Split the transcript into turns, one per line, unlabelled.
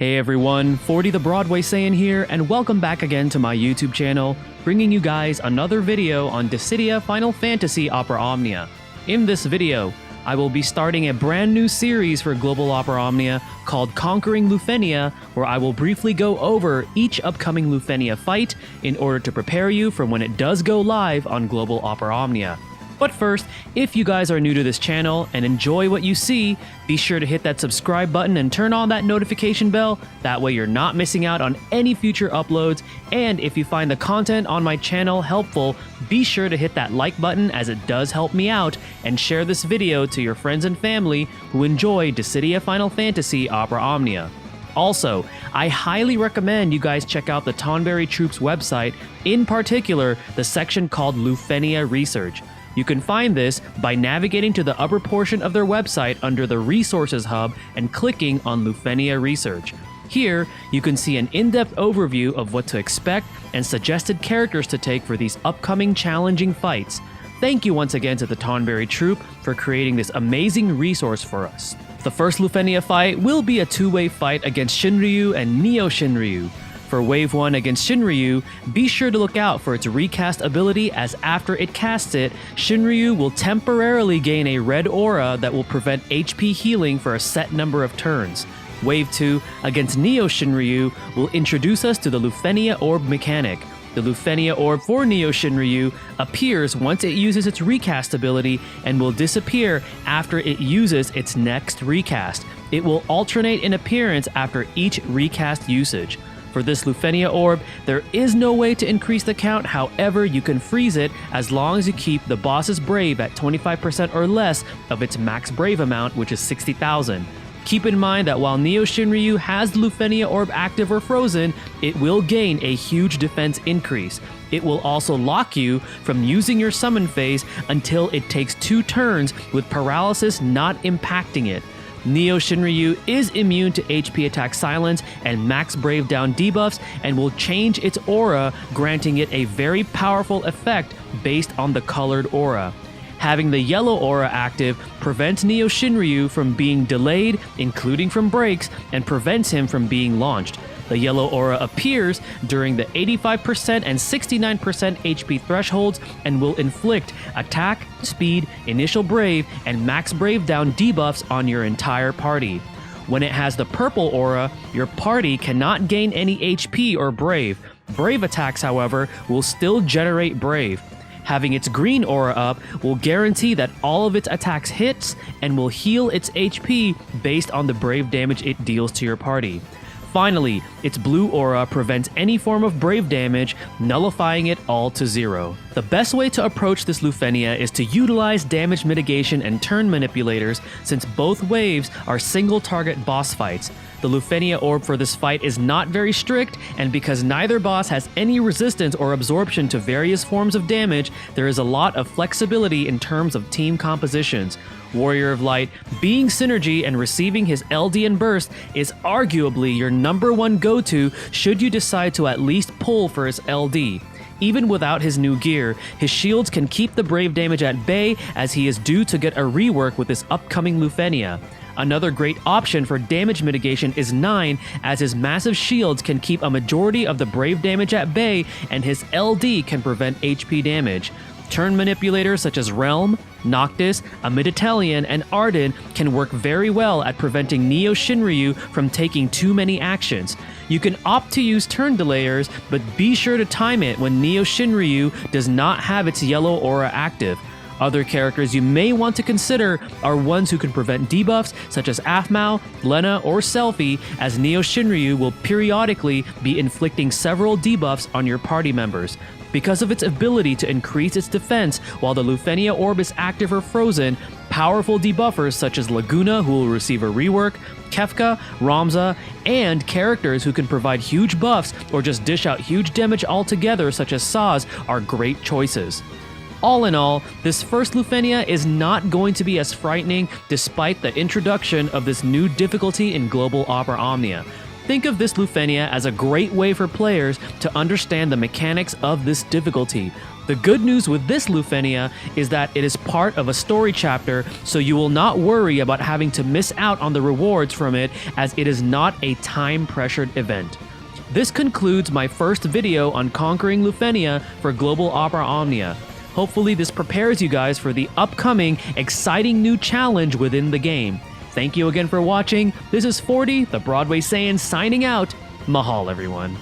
Hey everyone, 40 the Broadway Saiyan here, and welcome back again to my YouTube channel, bringing you guys another video on Dissidia Final Fantasy Opera Omnia. In this video, I will be starting a brand new series for Global Opera Omnia called Conquering Lufenia, where I will briefly go over each upcoming Lufenia fight in order to prepare you for when it does go live on Global Opera Omnia. But first, if you guys are new to this channel and enjoy what you see, be sure to hit that subscribe button and turn on that notification bell. That way you're not missing out on any future uploads. And if you find the content on my channel helpful, be sure to hit that like button as it does help me out, and share this video to your friends and family who enjoy Dissidia Final Fantasy Opera Omnia. Also, I highly recommend you guys check out the Tonberry Troops website, in particular the section called Luphenia Research. You can find this by navigating to the upper portion of their website under the Resources Hub and clicking on Luphenia Research. Here, you can see an in-depth overview of what to expect and suggested characters to take for these upcoming challenging fights. Thank you once again to the Tonberry Troop for creating this amazing resource for us. The first Luphenia fight will be a two-way fight against Shinryu and Neo Shinryu. For Wave 1 against Shinryu, be sure to look out for its recast ability, as after it casts it, Shinryu will temporarily gain a red aura that will prevent HP healing for a set number of turns. Wave 2 against Neo Shinryu will introduce us to the Luphenia Orb mechanic. The Luphenia Orb for Neo Shinryu appears once it uses its recast ability and will disappear after it uses its next recast. It will alternate in appearance after each recast usage. For this Luphenia Orb, there is no way to increase the count, however you can freeze it as long as you keep the boss's Brave at 25% or less of its max Brave amount, which is 60,000. Keep in mind that while Neo Shinryu has the Luphenia Orb active or frozen, it will gain a huge defense increase. It will also lock you from using your summon phase until it takes 2 turns, with paralysis not impacting it. Neo Shinryu is immune to HP attack silence and max Brave down debuffs, and will change its aura, granting it a very powerful effect based on the colored aura. Having the yellow aura active prevents Neo Shinryu from being delayed, including from breaks, and prevents him from being launched. The yellow aura appears during the 85% and 69% HP thresholds and will inflict attack, speed, initial Brave, and max Brave down debuffs on your entire party. When it has the purple aura, your party cannot gain any HP or Brave. Brave attacks, however, will still generate Brave. Having its green aura up will guarantee that all of its attacks hits and will heal its HP based on the Brave damage it deals to your party. Finally, its blue aura prevents any form of Brave damage, nullifying it all to 0. The best way to approach this Luphenia is to utilize damage mitigation and turn manipulators, since both waves are single target boss fights. The Luphenia Orb for this fight is not very strict, and because neither boss has any resistance or absorption to various forms of damage, there is a lot of flexibility in terms of team compositions. Warrior of Light, being synergy and receiving his LD and burst, is arguably your #1 go-to should you decide to at least pull for his LD. Even without his new gear, his shields can keep the Brave damage at bay, as he is due to get a rework with this upcoming Luphenia. Another great option for damage mitigation is 9, as his massive shields can keep a majority of the Brave damage at bay, and his LD can prevent HP damage. Turn manipulators such as Realm, Noctis, Amiditalion, and Arden can work very well at preventing Neo Shinryu from taking too many actions. You can opt to use turn delayers, but be sure to time it when Neo Shinryu does not have its yellow aura active. Other characters you may want to consider are ones who can prevent debuffs, such as Aphmau, Lena, or Selphie, as Neo Shinryu will periodically be inflicting several debuffs on your party members. Because of its ability to increase its defense while the Luphenia Orb is active or frozen, powerful debuffers such as Laguna, who will receive a rework, Kefka, Ramza, and characters who can provide huge buffs or just dish out huge damage altogether, such as Saz, are great choices. All in all, this first Luphenia is not going to be as frightening despite the introduction of this new difficulty in Global Opera Omnia. Think of this Luphenia as a great way for players to understand the mechanics of this difficulty. The good news with this Lufenia is that it is part of a story chapter, so you will not worry about having to miss out on the rewards from it, as it is not a time-pressured event. This concludes my first video on conquering Lufenia for Global Opera Omnia. Hopefully this prepares you guys for the upcoming exciting new challenge within the game. Thank you again for watching. This is 40, the Broadway Saiyan, signing out. Mahal, everyone.